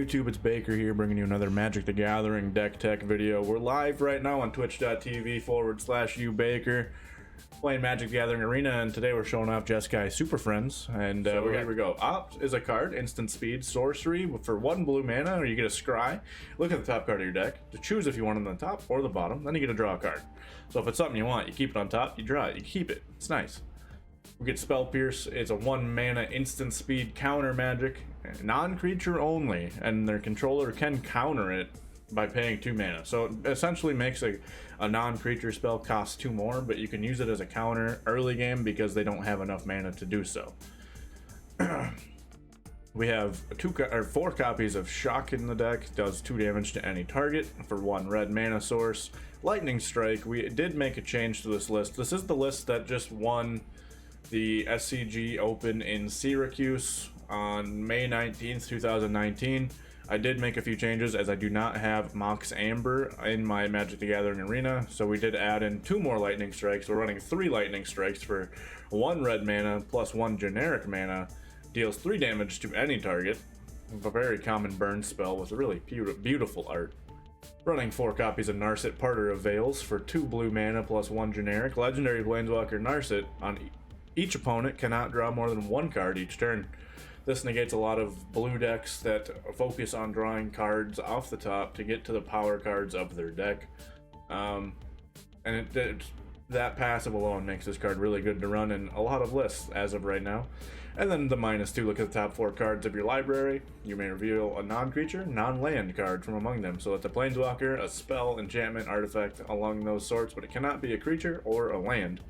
YouTube? It's Baker here, bringing you another Magic the Gathering deck tech video. We're live right now on twitch.tv/ubaker, playing Magic the Gathering Arena, and today we're showing off Jeskai Superfriends. And here we go. Opt is a card, instant speed, sorcery for 1 blue mana, or you get a scry. Look at the top card of your deck to choose if you want it on the top or the bottom. Then you get to draw a card. So if it's something you want, you keep it on top, you draw it, you keep it. It's nice. We get Spell Pierce. It's a 1 mana instant speed counter magic, non-creature only, and their controller can counter it by paying 2 mana. So it essentially makes a non-creature spell cost 2 more, but you can use it as a counter early game because they don't have enough mana to do so. We have 4 copies of Shock in the deck. Does 2 damage to any target for 1 red mana source. Lightning Strike. We did make a change to this list. This is the list that just won the SCG Open in Syracuse on May 19th, 2019. I did make a few changes as I do not have Mox Amber in my Magic the Gathering Arena, so we did add in 2 more Lightning Strikes. We're running 3 Lightning Strikes for 1 red mana plus 1 generic mana. Deals 3 damage to any target. A very common burn spell with really beautiful art. Running 4 copies of Narset, Parter of Veils for 2 blue mana plus 1 generic. Legendary Planeswalker Narset. On each opponent cannot draw more than 1 card each turn. This negates a lot of blue decks that focus on drawing cards off the top to get to the power cards of their deck. That passive alone makes this card really good to run in a lot of lists as of right now. And then the -2, look at the top 4 cards of your library. You may reveal a non-creature, non-land card from among them. So it's a planeswalker, a spell, enchantment, artifact, along those sorts, but it cannot be a creature or a land.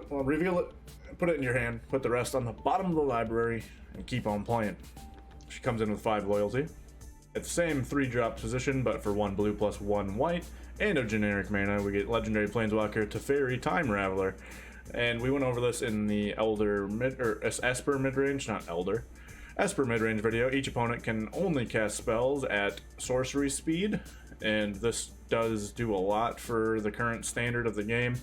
Reveal it, put it in your hand, put the rest on the bottom of the library, and keep on playing. She comes in with 5 loyalty. It's the same 3-drop position, but for 1 blue plus 1 white, and a generic mana, we get Legendary Planeswalker Teferi Time Raveler. And we went over this in the Esper midrange, not Elder. Esper midrange video. Each opponent can only cast spells at sorcery speed, and this does do a lot for the current standard of the game,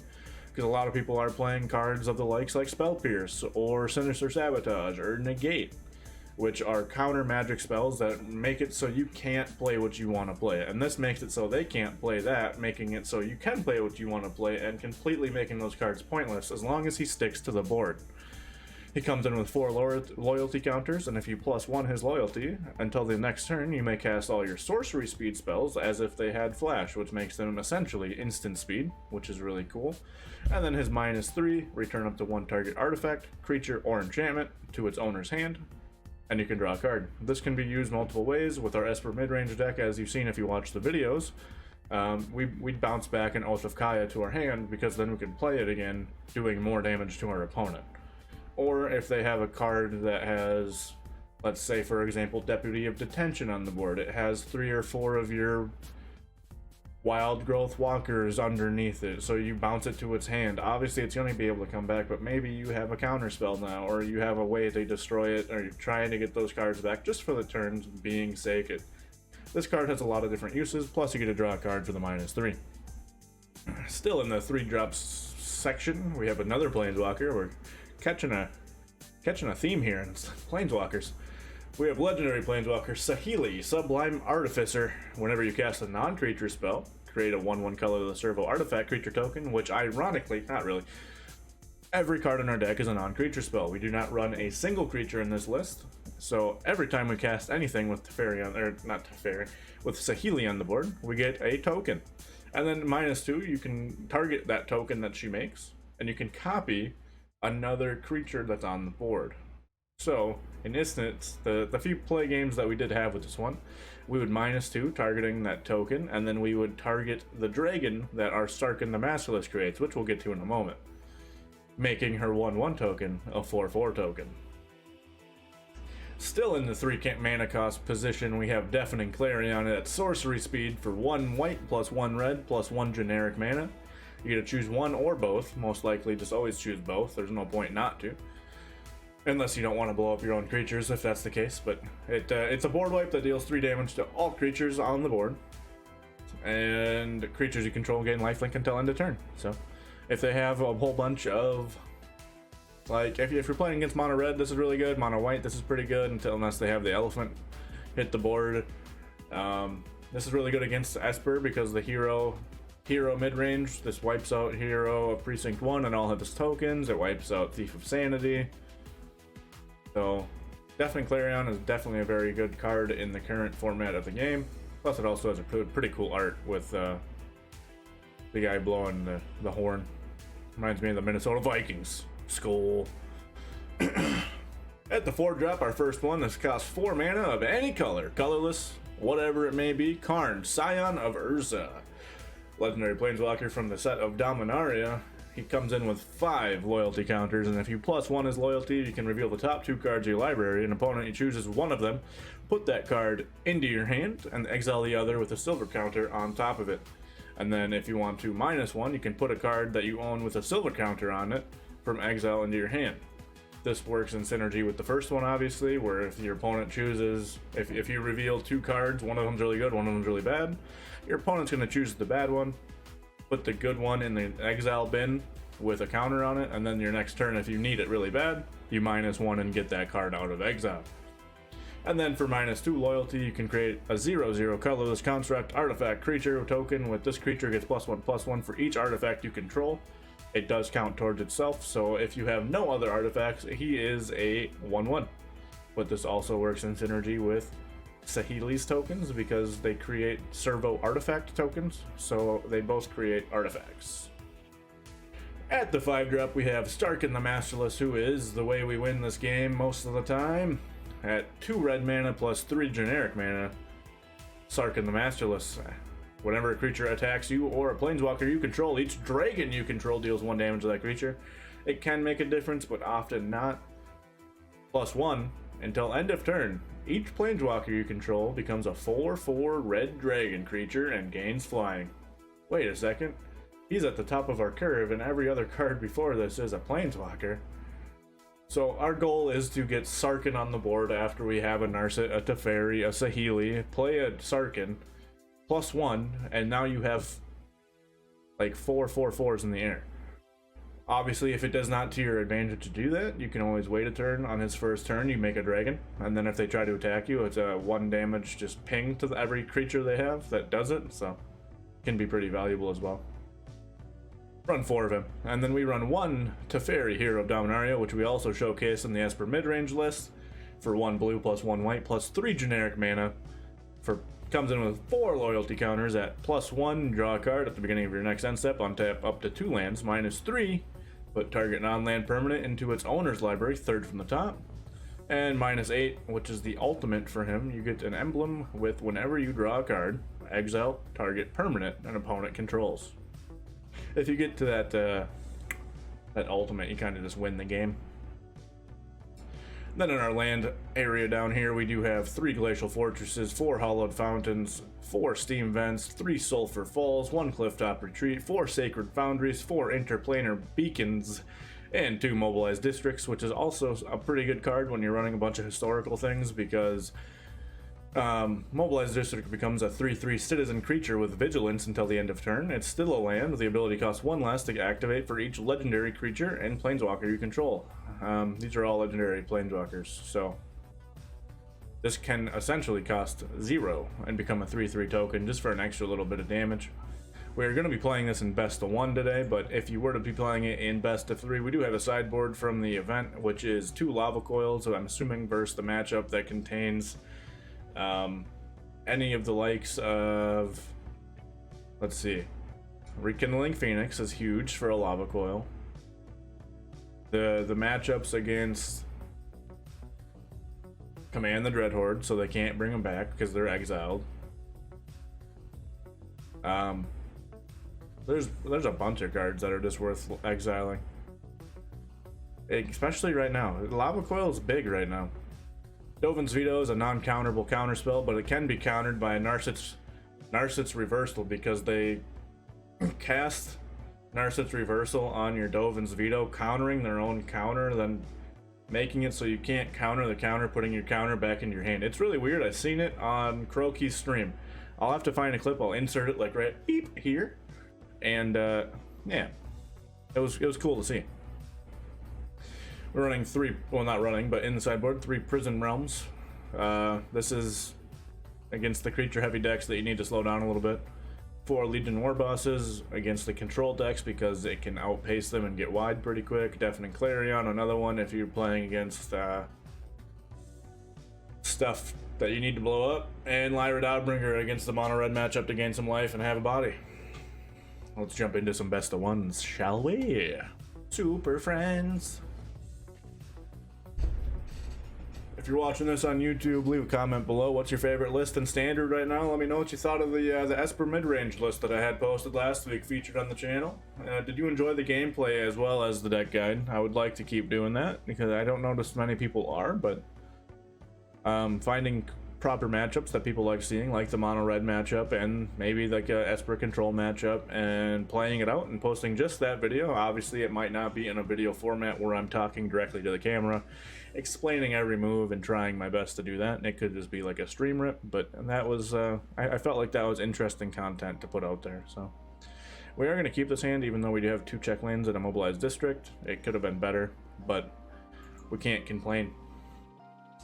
because a lot of people are playing cards of the likes like Spell Pierce or Sinister Sabotage or Negate, which are counter magic spells that make it so you can't play what you want to play. And this makes it so they can't play that, making it so you can play what you want to play and completely making those cards pointless as long as he sticks to the board. He comes in with 4 loyalty counters, and if you +1 his loyalty, until the next turn you may cast all your sorcery speed spells as if they had flash, which makes them essentially instant speed, which is really cool. And then his -3, return up to 1 target artifact, creature, or enchantment to its owner's hand, and you can draw a card. This can be used multiple ways with our Esper midrange deck, as you've seen if you watch the videos. We'd bounce back an Oath of Kaya to our hand, because then we can play it again, doing more damage to our opponent. Or if they have a card that has, let's say for example, Deputy of Detention on the board, it has 3 or 4 of your Wild Growth Walkers underneath it, so you bounce it to its hand. Obviously it's going to be able to come back, but maybe you have a counter spell now, or you have a way to destroy it, or you're trying to get those cards back just for the turns being sake. This card has a lot of different uses, plus you get to draw a card for the -3. Still in the 3-drops section, we have another Planeswalker. We're catching a theme here in Planeswalkers. We have Legendary Planeswalker Saheeli, Sublime Artificer. Whenever you cast a non-creature spell, create a 1/1 color of the Servo artifact creature token, which ironically, not really, every card in our deck is a non-creature spell. We do not run a single creature in this list, so every time we cast anything with with Saheeli on the board, we get a token. And then -2, you can target that token that she makes, and you can copy another creature that's on the board. So in instance, the few play games that we did have with this one, we would -2 targeting that token, and then we would target the dragon that our Sarkhan the Masterless creates, which we'll get to in a moment, making her 1/1 token a 4/4 token. Still in the 3 mana cost position, we have Deafening Clarion at sorcery speed for 1 white plus 1 red plus 1 generic mana. You get to choose 1 or both. Most likely just always choose both. There's no point not to, unless you don't want to blow up your own creatures, if that's the case. But it's a board wipe that deals 3 damage to all creatures on the board, and creatures you control gain lifelink until end of turn. So if they have a whole bunch of, like, if you're playing against mono red, this is really good. Mono white, this is pretty good, unless they have the elephant hit the board. This is really good against Esper because the hero mid-range. This wipes out Hero of Precinct 1 and all of his tokens. It wipes out Thief of Sanity. So definitely Clarion is definitely a very good card in the current format of the game. Plus it also has a pretty cool art with the guy blowing the horn. Reminds me of the Minnesota Vikings. Skull. At the 4-drop, our first one, this costs 4 mana of any color. Colorless, whatever it may be. Karn, Scion of Urza. Legendary Planeswalker from the set of Dominaria. He comes in with 5 loyalty counters, and if you +1 his loyalty, you can reveal the top 2 cards of your library. An opponent chooses one of them, put that card into your hand, and exile the other with a silver counter on top of it. And then if you want to -1, you can put a card that you own with a silver counter on it from exile into your hand. This works in synergy with the first one, obviously, where if your opponent chooses, if you reveal 2 cards, one of them's really good, one of them's really bad, your opponent's going to choose the bad one, put the good one in the exile bin with a counter on it, and then your next turn, if you need it really bad, you -1 and get that card out of exile. And then for -2 loyalty, you can create a 0/0 colorless construct artifact creature token. With this creature gets +1/+1 for each artifact you control. It does count towards itself, so if you have no other artifacts, he is a 1/1. But this also works in synergy with Saheeli's tokens because they create servo artifact tokens, so they both create artifacts. At the 5-drop, we have Starkin the Masterless, who is the way we win this game most of the time. At 2 red mana plus 3 generic mana, Starkin the Masterless. Whenever a creature attacks you or a planeswalker you control, each dragon you control deals 1 damage to that creature. It can make a difference, but often not. +1 until end of turn. Each planeswalker you control becomes a 4/4 red dragon creature and gains flying. Wait a second. He's at the top of our curve, and every other card before this is a planeswalker. So our goal is to get Sarkhan on the board after we have a Narset, a Teferi, a Saheeli, play a Sarkhan, +1, and now you have like 4 4/4s in the air. Obviously, if it does not to your advantage to do that, you can always wait a turn. On his first turn, you make a dragon, and then if they try to attack you, it's a 1 damage just ping to every creature they have that does it, so it can be pretty valuable as well. Run 4 of him, and then we run 1 Teferi, Hero of Dominaria, which we also showcase in the Esper midrange list for 1 blue plus 1 white plus 3 generic mana. Comes in with 4 loyalty counters at +1, draw a card at the beginning of your next end step, untap up to 2 lands, -3, put target non-land permanent into its owner's library, 3rd from the top, and -8, which is the ultimate for him. You get an emblem with whenever you draw a card, exile target permanent an opponent controls. If you get to that ultimate, you kind of just win the game. Then in our land area down here, we do have 3 Glacial Fortresses, 4 Hollowed Fountains, 4 Steam Vents, 3 Sulphur Falls, 1 Clifftop Retreat, 4 Sacred Foundries, 4 Interplanar Beacons, and 2 Mobilized Districts, which is also a pretty good card when you're running a bunch of historical things because Mobilized District becomes a 3/3 citizen creature with vigilance until the end of turn. It's still a land. The ability costs 1 less to activate for each legendary creature and planeswalker you control. These are all legendary planeswalkers, so this can essentially cost 0 and become a 3/3 token just for an extra little bit of damage. We're going to be playing this in best of 1 today, but if you were to be playing it in best of 3, we do have a sideboard from the event, which is 2 Lava Coils, so I'm assuming versus the matchup that contains any of the likes of, let's see, Rekindling Phoenix is huge for a Lava Coil. The matchups against Command the Dreadhorde, so they can't bring them back because they're exiled. There's a bunch of cards that are just worth exiling, especially right now. Lava Coil is big right now. Dovin's Veto is a non-counterable counterspell, but it can be countered by a Narset's Reversal because they cast Narset's Reversal on your Dovin's Veto, countering their own counter, then making it so you can't counter the counter, putting your counter back in your hand. It's really weird. I've seen it on Crokey's stream. I'll have to find a clip. I'll insert it like right beep here, and yeah, it was cool to see. We're running 3, well, not running, but in the sideboard, 3 Prison Realms. This is against the creature heavy decks that you need to slow down a little bit. 4 Legion War Bosses against the control decks because it can outpace them and get wide pretty quick. Deafening Clarion, another one if you're playing against stuff that you need to blow up. And Lyra Doubtbringer against the mono red matchup to gain some life and have a body. Let's jump into some best of ones, shall we? Super Friends. If you're watching this on YouTube, leave a comment below. What's your favorite list in Standard right now? Let me know what you thought of the Esper mid-range list that I had posted last week, featured on the channel. Did you enjoy the gameplay as well as the deck guide? I would like to keep doing that because I don't notice many people are, but finding proper matchups that people like seeing, like the mono red matchup and maybe like a Esper control matchup, and playing it out and posting just that video. Obviously it might not be in a video format where I'm talking directly to the camera explaining every move and trying my best to do that, and it could just be like a stream rip, but that was I felt like that was interesting content to put out there. So we are going to keep this hand even though we do have 2 check lanes in a mobilized district. It could have been better, but we can't complain.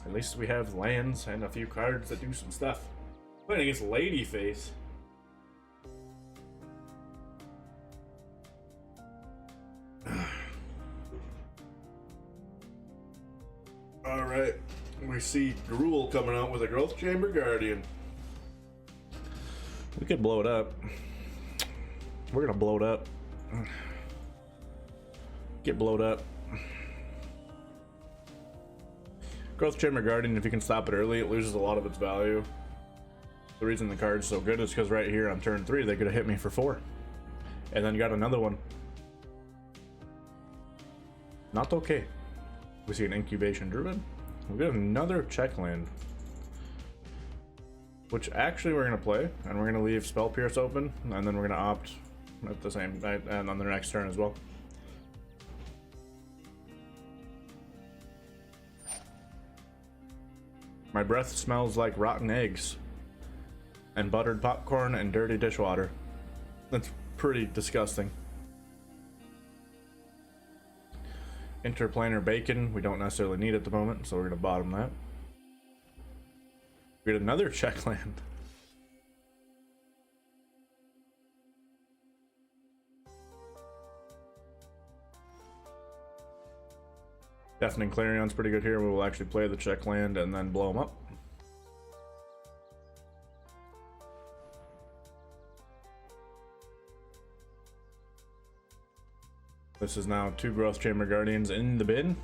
At least we have lands and a few cards that do some stuff. Playing against Ladyface. Alright, we see Gruul coming out with a Growth Chamber Guardian. We could blow it up. We're gonna blow it up. Get blowed up. Growth Chamber Guardian, if you can stop it early, it loses a lot of its value. The reason the card's so good is because right here on turn 3, they could have hit me for 4. And then got another one. Not okay. We see an Incubation Druid. We got another check land. Which actually we're going to play, and we're going to leave Spell Pierce open, and then we're going to opt at the same and on the next turn as well. My breath smells like rotten eggs and buttered popcorn and dirty dishwater. That's pretty disgusting. Interplanar Bacon, we don't necessarily need at the moment, so we're going to bottom that. We get another check land. Deafening Clarion's pretty good here. We will actually play the check land and then blow them up. This is now 2 Growth Chamber Guardians in the bin.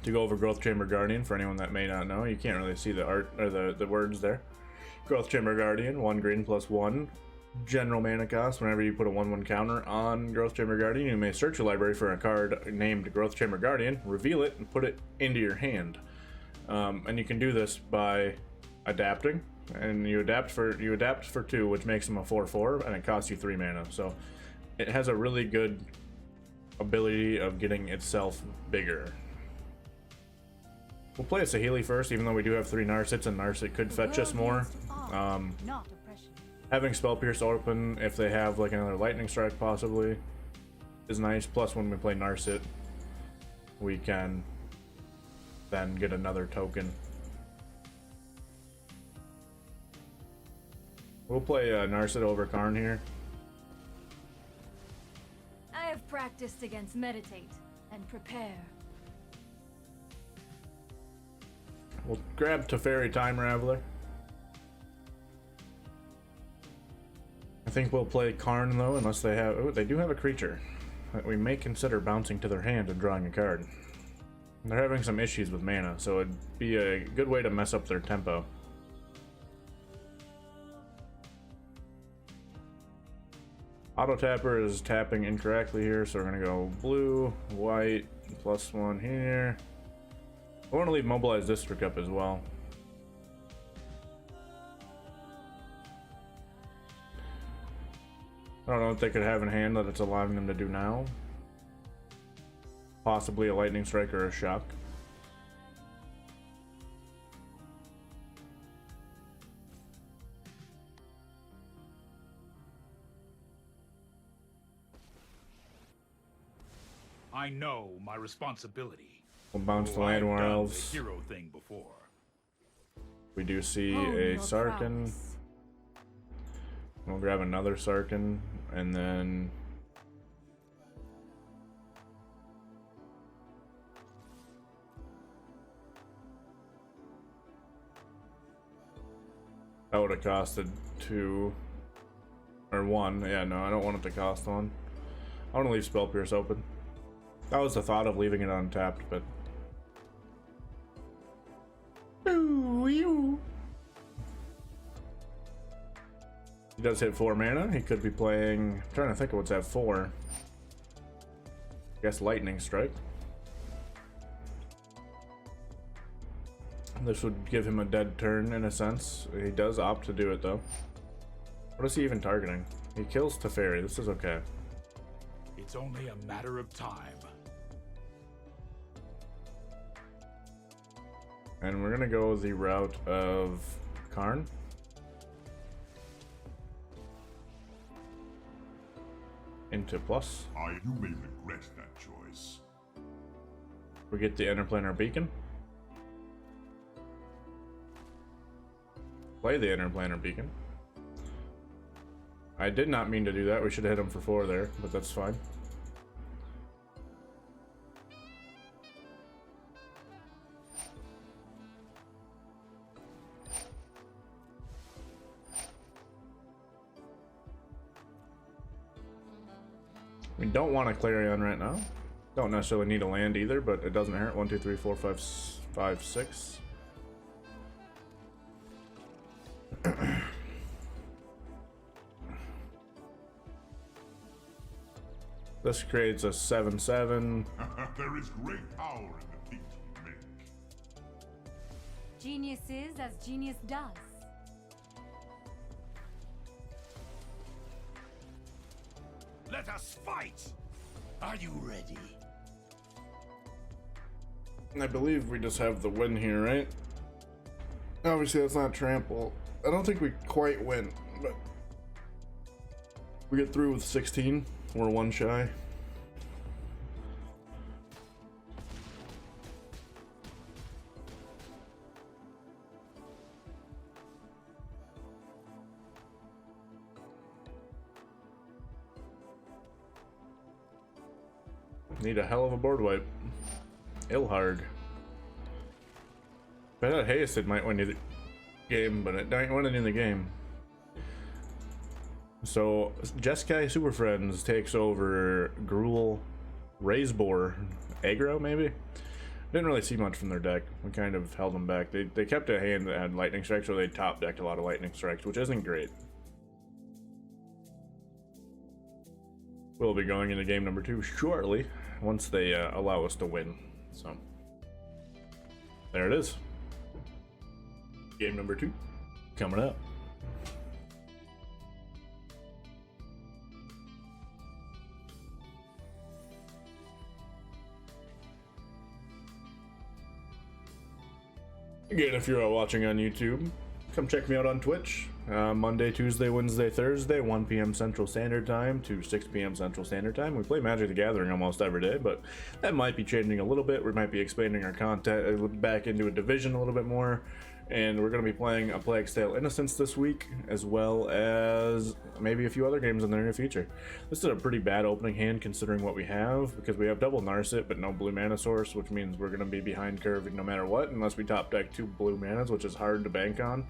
To go over Growth Chamber Guardian, for anyone that may not know, you can't really see the art or the words there. Growth Chamber Guardian, 1 green plus 1 general mana cost. Whenever you put a 1/1 counter on Growth Chamber Guardian, you may search your library for a card named Growth Chamber Guardian, reveal it, and put it into your hand. And you can do this by adapting, and you adapt for 2, which makes them a 4/4, and it costs you 3 mana. So it has a really good ability of getting itself bigger. We'll play a Saheeli first, even though we do have 3 Narsets, and Narset could fetch us more. Having Spell Pierce open, if they have like another Lightning Strike possibly, is nice. Plus when we play Narset, we can then get another token. We'll play Narset over Karn here. I have practiced against Meditate and Prepare. We'll grab Teferi Time Raveler. I think we'll play Karn though, unless they have... Oh, they do have a creature that we may consider bouncing to their hand and drawing a card. They're having some issues with mana, so it'd be a good way to mess up their tempo. Auto Tapper is tapping incorrectly here, so we're gonna go blue, white, +1 here. I want to leave Mobilized District up as well. I don't know what they could have in hand that it's allowing them to do now. Possibly a Lightning Strike or a Shock. I know my responsibility. We'll bounce the Landwar Elves. The hero thing before. We do see Hone a your Sarkin. prowess. We'll grab another Sarkin, and then that would have costed 2 or 1. Yeah, no, I don't want it to cost 1. I want to leave Spell Pierce open. That was the thought of leaving it untapped, but he does hit 4 mana. He could be playing. I'm trying to think of what's at 4. I guess Lightning Strike. This would give him a dead turn in a sense. He does opt to do it though. What is he even targeting? He kills Teferi. This is okay. It's only a matter of time. And we're gonna go the route of Karn. Into plus. You may regret that choice. We get the Interplanar Beacon. Play the Interplanar Beacon. I did not mean to do that. We should have hit him for 4 there, but that's fine. We don't want a Clarion right now. Don't necessarily need a land either, but it doesn't hurt. 1, 2, 3, 4, 5, 5, 6. This creates a 7/7. There is great power in the things we make. Genius is as genius does. Let us fight! Are you ready? I believe we just have the win here, right? Obviously, that's not trample. I don't think we quite win, but we get through with 16. We're 1 shy. Need a hell of a board wipe. Ilhard. Bet that Hasted might win the game, but it ain't winning in the game. So Jeskai Superfriends takes over Gruul, Razebore, aggro maybe? Didn't really see much from their deck. We kind of held them back. They kept a hand that had lightning strikes, or they top decked a lot of lightning strikes, which isn't great. We'll be going into game number 2 shortly, once they allow us to win. So there it is. Game number 2 coming up. Again, if you're watching on YouTube, come check me out on Twitch. Monday, Tuesday, Wednesday, Thursday, 1 p.m. Central Standard Time to 6 p.m. Central Standard Time. We play Magic the Gathering almost every day, but that might be changing a little bit. We might be expanding our content back into a division a little bit more. And we're going to be playing a Plague's Tale Innocence this week, as well as maybe a few other games in the near future. This is a pretty bad opening hand considering what we have, because we have double Narset but no blue mana source, which means we're going to be behind curve no matter what, unless we top deck 2 blue manas, which is hard to bank on.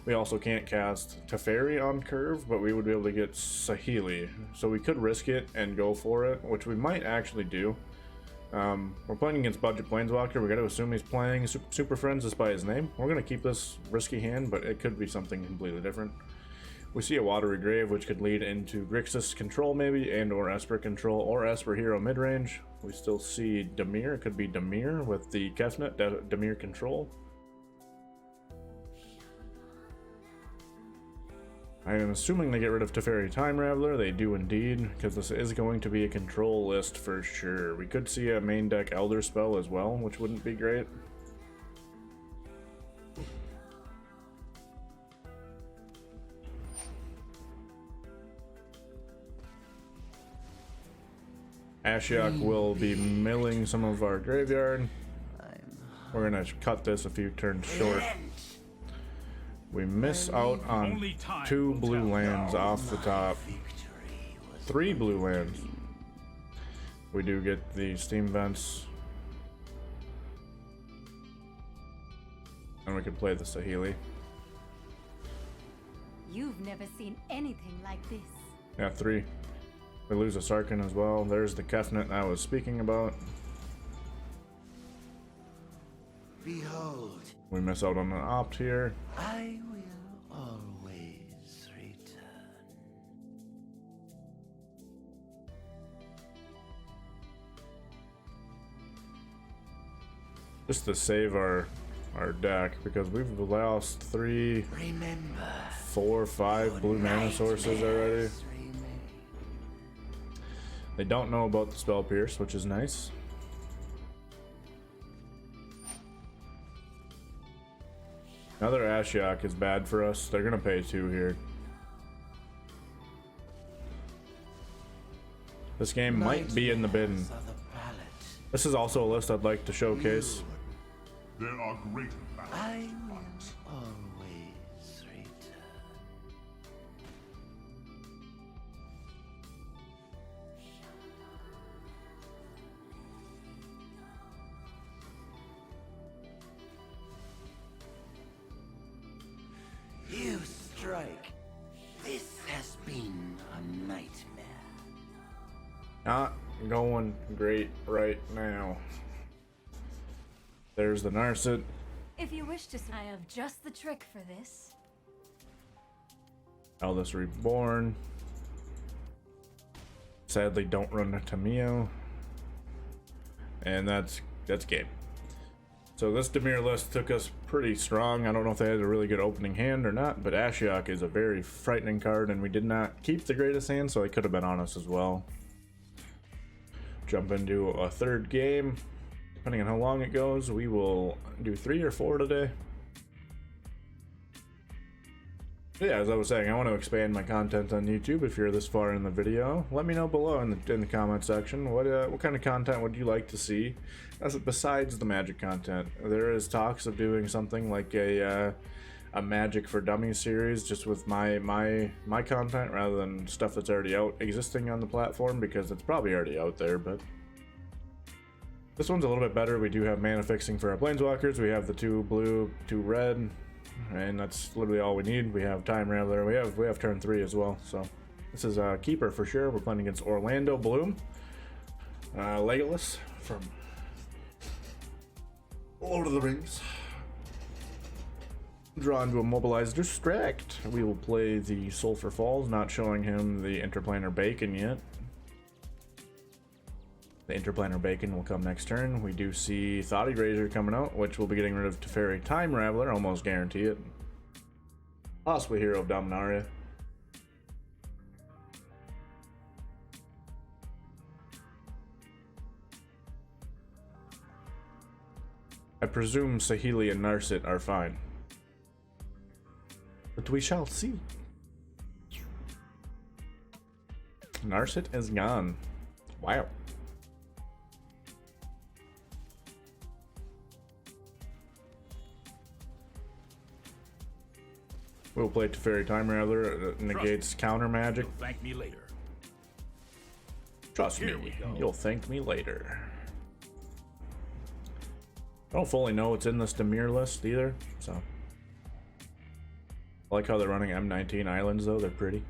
We also can't cast Teferi on curve, but we would be able to get Saheeli, so we could risk it and go for it, which we might actually do. We're playing against Budget Planeswalker. We got to assume he's playing Super Friends just by his name. We're going to keep this risky hand, but it could be something completely different. We see a Watery Grave, which could lead into Grixis control maybe, and or Esper control, or Esper hero midrange. We still see Dimir. It could be Dimir with the Kefnet, Dimir control. I am assuming they get rid of Teferi Time Raveler. They do indeed, because this is going to be a control list for sure. We could see a main deck Elder Spell as well, which wouldn't be great. Ashiok will be milling some of our graveyard. We're gonna cut this a few turns short. We miss out on 2 blue lands off the top. 3 blue lands. We do get the steam vents. And we can play the Saheeli. You've never seen anything like this. Yeah, 3. We lose a Sarkin as well. There's the Kefnet I was speaking about. Behold, We miss out on an opt here. I will always return. Just to save our deck, because we've lost 3, Remember, 4, 5 blue mana sources already. They don't know about the Spell Pierce, which is nice. Another Ashiok is bad for us. They're gonna pay 2 here. This game might be in the bin. This is also a list I'd like to showcase. There are greater I battles to will fight. always return. You strike. This has been a nightmare. Not going great right now. There's the Narset. If you wish to, I have just the trick for this. Eldest Reborn. Sadly, don't run a Tamio. And that's game. So this Dimir list took us pretty strong. I don't know if they had a really good opening hand or not, but Ashiok is a very frightening card, and we did not keep the greatest hand, so they could have been on us as well. Jump into a third game. Depending on how long it goes, we will do 3 or 4 today. Yeah, as I was saying, I want to expand my content on YouTube. If you're this far in the video, let me know below in the comment section. What kind of content would you like to see besides the Magic content? There is talks of doing something like a Magic for Dummies series, just with my content rather than stuff that's already out existing on the platform, because it's probably already out there. But this one's a little bit better. We do have mana fixing for our Planeswalkers. We have the 2 blue, 2 red. And that's literally all we need. We have Time Raveler. We have turn 3 as well. So this is a keeper for sure. We're playing against Orlando Bloom, Legolas from Lord of the Rings. Drawn to Immobilize Distract. We will play the Sulphur Falls, not showing him the Interplanar Bacon yet. The Interplanar Bacon will come next turn. We do see Thought Eraser coming out, which we'll be getting rid of Teferi Time Raveler, almost guarantee it. Possibly Hero of Dominaria. I presume Saheeli and Narset are fine. But we shall see. Narset is gone. Wow. We'll play Teferi Time Raveler. It negates counter magic. You'll thank me later. Trust Here me, we go. you'll thank me later. I don't fully know what's in this Dimir list either, so. I like how they're running M19 islands though, they're pretty.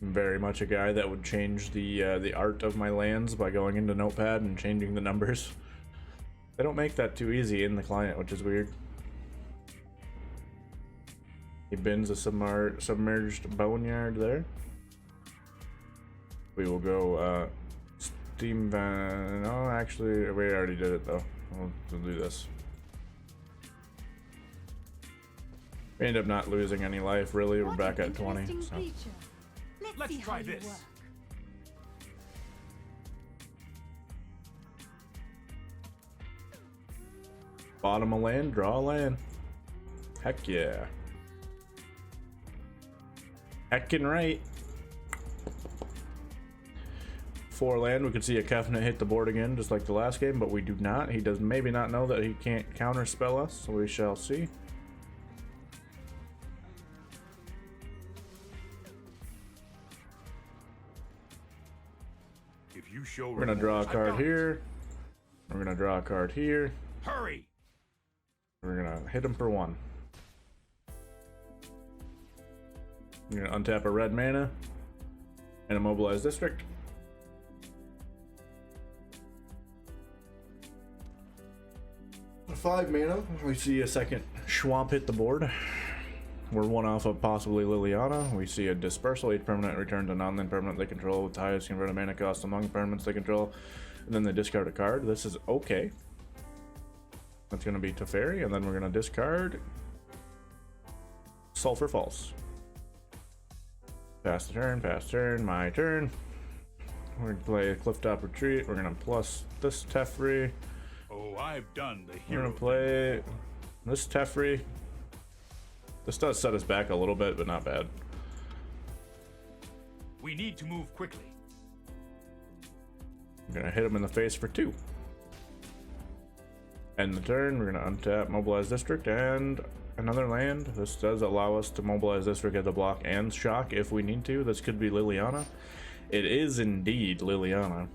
I'm very much a guy that would change the art of my lands by going into Notepad and changing the numbers. They don't make that too easy in the client, which is weird. He bins a submerged boneyard there. We will go Steam Van. No, actually, we already did it though. We'll do this. We end up not losing any life, really. We're What back an at 20. interesting So. creature. Let's see try how you this. work. Bottom a land, draw a land. Heck yeah. Heckin' right. 4 land, we could see a Kefnet hit the board again, just like the last game, but we do not. He does maybe not know that he can't counter spell us, so we shall see. If you show We're gonna draw a remorse, card I've got here. We're gonna draw a card here. it. Hurry! We're gonna hit him for 1. We're gonna untap a red mana and immobilize district. For 5 mana, we see a second Schwamp hit the board. We're 1 off of possibly Liliana. We see a dispersal, each permanent returned to non-land permanent they control with the highest converted mana cost among permanents they control, and then they discard a card. This is okay. That's gonna be Teferi, and then we're gonna discard Sulfur False. Pass the turn, my turn. We're gonna play Clifftop Retreat. We're gonna plus this Teferi. Oh, I've done the We're hero. gonna play this Teferi. This does set us back a little bit, but not bad. We need to move quickly. We're gonna hit him in the face for 2. End the turn. We're gonna untap, mobilize district, and another land. This does allow us to mobilize district at the block and shock if we need to. This could be Liliana. It is indeed Liliana.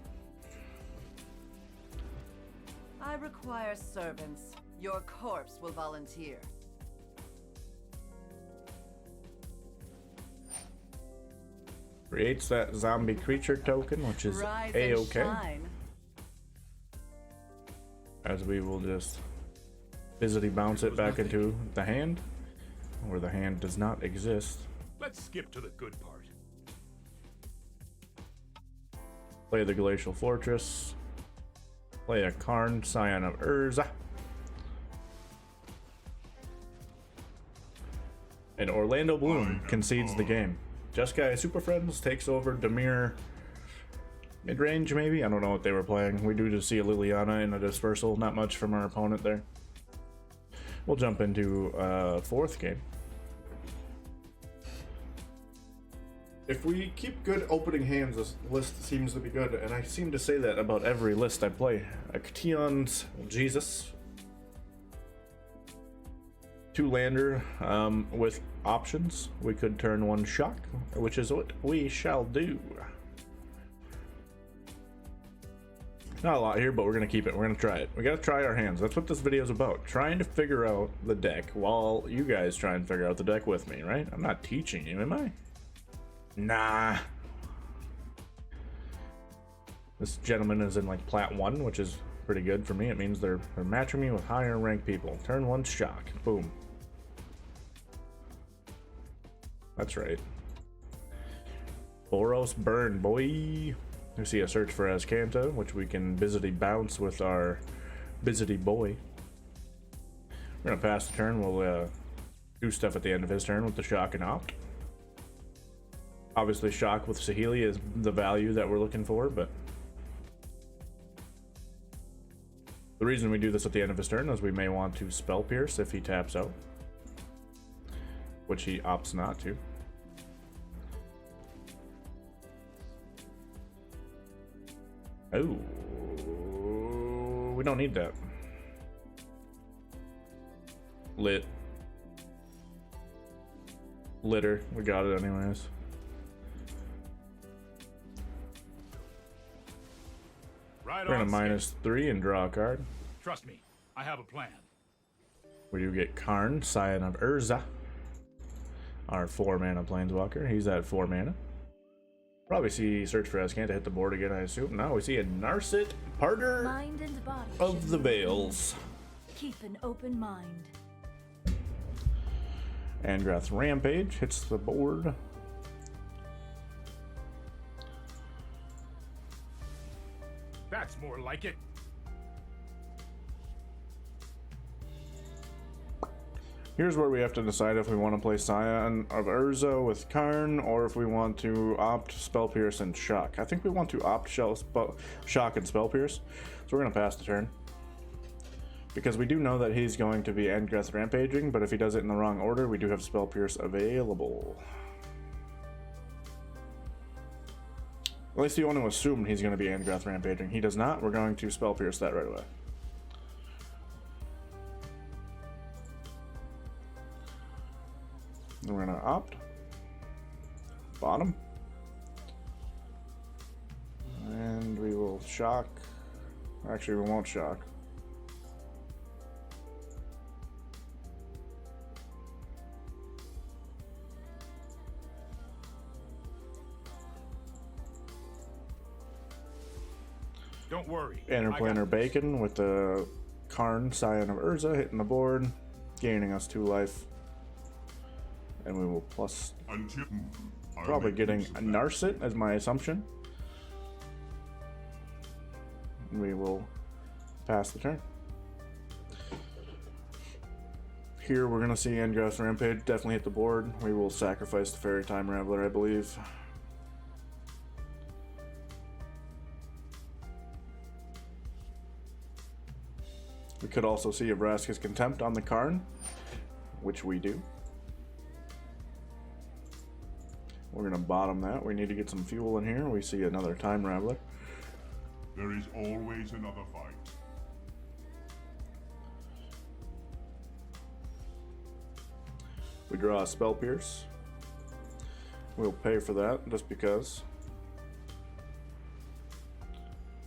I require servants. Your corpse will volunteer. Creates that zombie creature token, which is Rise A-okay. and shine. As we will just physically bounce it back into the hand, where the hand does not exist. Let's skip to the good part. Play the Glacial Fortress. Play a Karn, Scion of Urza. And Orlando Bloom concedes the game. Jeskai Superfriends takes over Demir mid-range, maybe? I don't know what they were playing. We do just see a Liliana in a dispersal. Not much from our opponent there. We'll jump into 4th game. If we keep good opening hands, this list seems to be good, and I seem to say that about every list I play. Acteon's Jesus. 2-lander with options. We could turn 1 shock, which is what we shall do. Not a lot here, but we're gonna keep it. We're gonna try it. We gotta try our hands. That's what this video is about. Trying to figure out the deck while you guys try and figure out the deck with me, right? I'm not teaching you, am I? Nah. This gentleman is in like Plat 1, which is pretty good for me. It means they're matching me with higher ranked people. Turn 1 shock. Boom. That's right. Boros burn, boy. We see a search for Azcanta, which we can busily bounce with our busy boy. We're gonna pass the turn. We'll do stuff at the end of his turn with the shock and opt. Obviously, shock with Saheeli is the value that we're looking for, but the reason we do this at the end of his turn is we may want to Spell Pierce if he taps out, which he opts not to. Oh, we don't need that. Litter, we got it anyways. Right We're on, gonna Skip. -3 and draw a card. Trust me, I have a plan. We do get Karn, Scion of Urza, our 4-mana planeswalker. He's at 4 mana. Probably see search for Azcanta hit the board again, I assume. Now we see a Narset, Parter Mind and body of should the move. Veils. Keep an open mind. Angrath's Rampage hits the board. That's more like it. Here's where we have to decide if we want to play Scion of Urza with Karn or if we want to opt Spell Pierce and Shock. I think we want to opt Shock and Spell Pierce, so we're going to pass the turn. Because we do know that he's going to be Angrath Rampaging, but if he does it in the wrong order, we do have Spell Pierce available. At least you want to assume he's going to be Angrath Rampaging. He does not. We're going to Spell Pierce that right away. And we're going to opt. Bottom. And shock. Actually, we won't shock. Don't worry. Interplanar Bacon with the Karn, Scion of Urza, hitting the board, gaining us 2 life. And we will plus, Until probably getting a Narset as my assumption. And we will pass the turn. Here we're going to see Engrass Rampage definitely hit the board. We will sacrifice the Fairy Time Raveler, I believe. We could also see a Vraska's Contempt on the Karn, which we do. We're going to bottom that. We need to get some fuel in here. We see another Time Raveler. there is always another fight. We draw a Spell Pierce. We'll pay for that just because.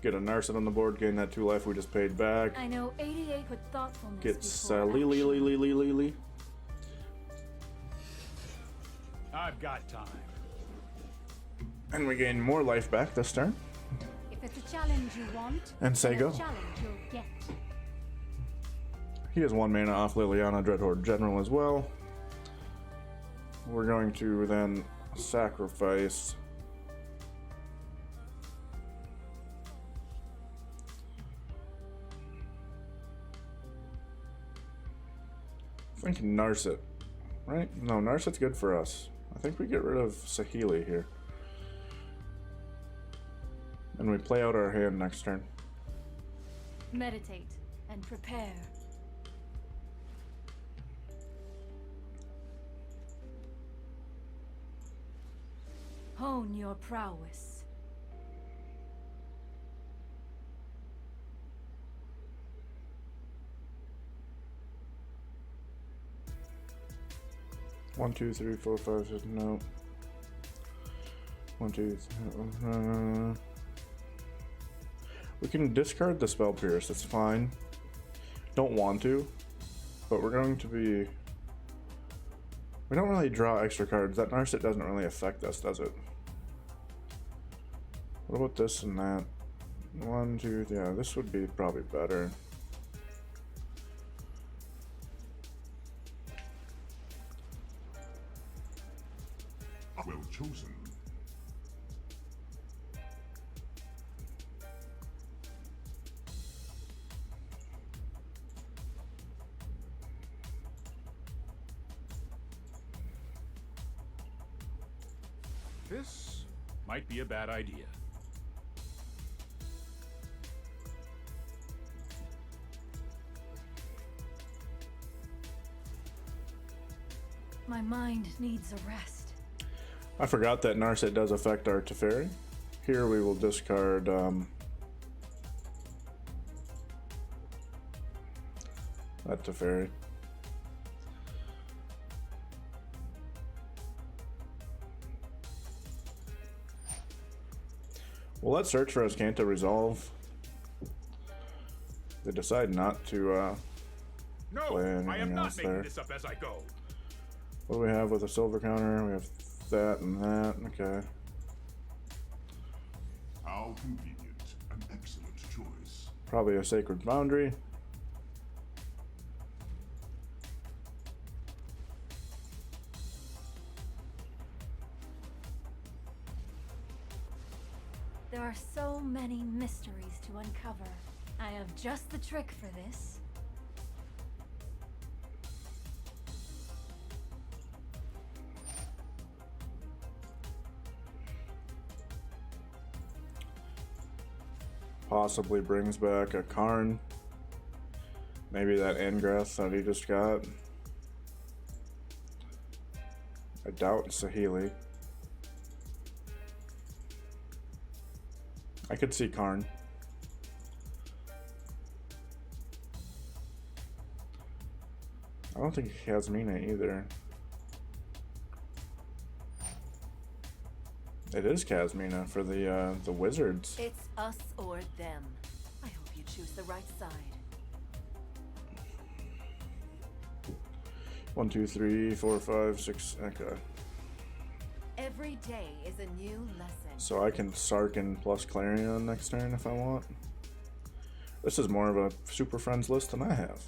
Get a Narset on the board, gain that 2 life we just paid back. I know 88 with thoughtfulness. Gets before action. Lily. I've got time. And we gain more life back this turn. If it's a challenge you want, And say then go. a challenge you'll get. He has 1 mana off Liliana Dreadhorde General as well. We're going to then sacrifice I think Narset, right? No, Narset's good for us. I think we get rid of Saheeli here. And we play out our hand next turn. Meditate and prepare. Hone your prowess. One, 2, 3, 4, 5, 6, no. 1, 2, 3, we can discard the Spell Pierce, that's fine. Don't want to, but we're going to be... We don't really draw extra cards. That Narset doesn't really affect us, does it? What about this and that? 1, 2, yeah, this would be probably better. Well chosen. This might be a bad idea. My mind needs a rest. I forgot that Narset does affect our Teferi. Here we will discard that Teferi. Well, let's search for Azcanta Resolve. They decide not to No, play I am anything not else making there. this up as I go. What do we have with a silver counter? We have that and that. Okay. How convenient. An excellent choice. Probably a Sacred Boundary. There are so many mysteries to uncover. I have just the trick for this. Possibly brings back a Karn. Maybe that Engrath that he just got. I doubt Saheeli. I could see Karn. I don't think he has Mina either. It is Kasmina for the Wizards. It's us or them. I hope you choose the right side. 1, 2, 3, 4, 5, 6. Okay. Every day is a new lesson. So I can Sarkin plus Clarion next turn if I want. This is more of a Super Friends list than I have.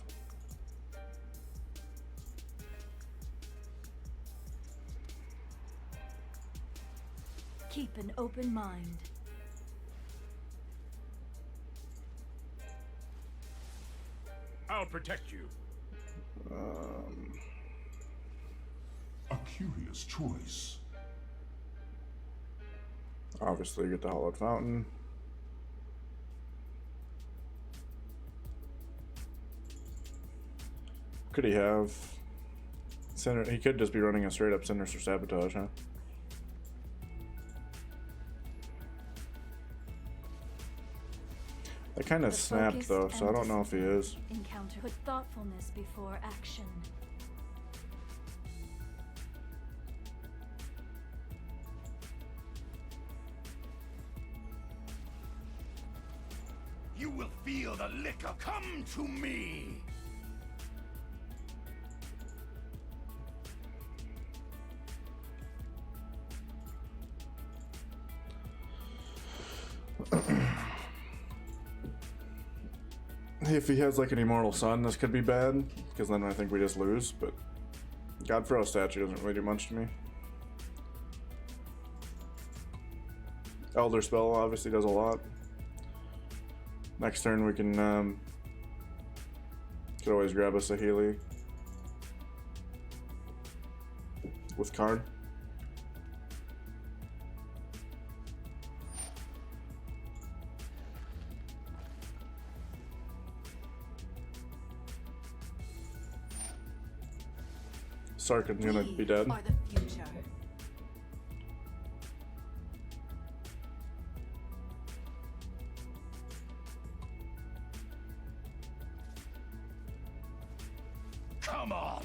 Keep an open mind. I'll protect you. A curious choice. Obviously, get the Hollowed Fountain. Could he have Center? He could just be running a straight up Sinister Sabotage, huh? That kind of The snapped focus though, so I and don't know if he discipline is. Encounter with thoughtfulness before action. You will feel the liquor. Come to me. If he has like an Immortal Sun, this could be bad, because then I think we just lose, but Godfrey statue doesn't really do much to me. Elder Spell obviously does a lot. Next turn we can could always grab a Saheeli with Karn. Sarkin's gonna be dead. Are the future. Come on.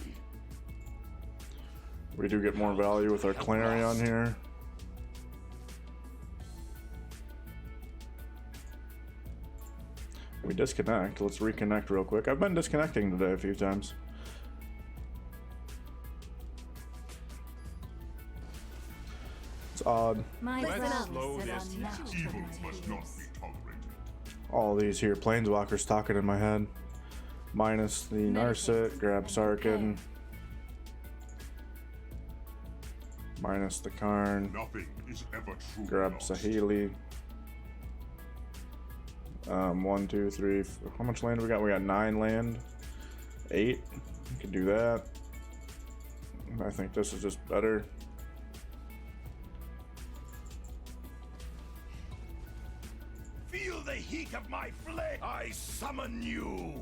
We do get more value with our Clarion here. We disconnect. Let's reconnect real quick. I've been disconnecting today a few times. It's odd. My Listen zealous up. Slow is this unnatural Evil to must use. not be tolerated. All these here planeswalkers talking in my head. Minus the Narset, grab Sarkin. Minus the Karn, Nothing is ever true. grab Saheeli. 1, 2, 3. How much land we got? We got 9 land. 8. We can do that. I think this is just better. Feel the heat of my flame. I summon you.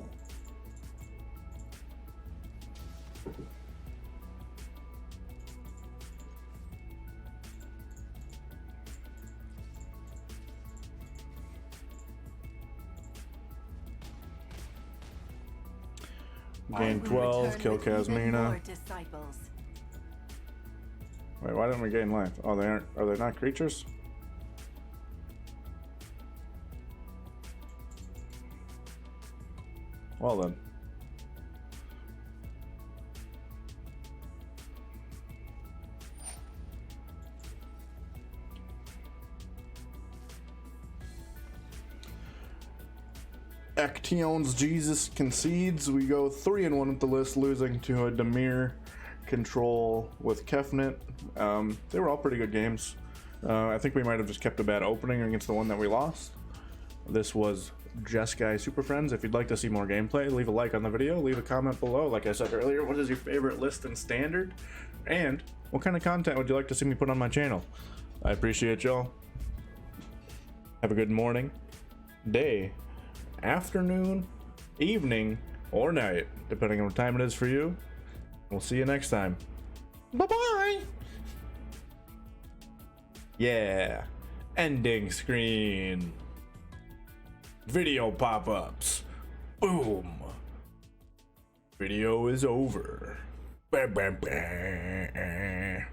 Gain 12, Return kill with even Kasmina. more disciples. Wait, why didn't we gain life? Oh, they aren't. Are they not creatures? Well then. Action's Jesus concedes. We go 3-1 with the list, losing to a Dimir control with Kefnet. They were all pretty good games. I think we might have just kept a bad opening against the one that we lost. This was Jeskai Superfriends. If you'd like to see more gameplay, leave a like on the video, leave a comment below. Like I said earlier, what is your favorite list in Standard? And what kind of content would you like to see me put on my channel? I appreciate y'all. Have a good morning, day, afternoon, evening, or night, depending on what time it is for you. We'll see you next time. Bye-bye! Yeah. Ending screen. Video pop-ups. Boom. Video is over. Bah, bah, bah.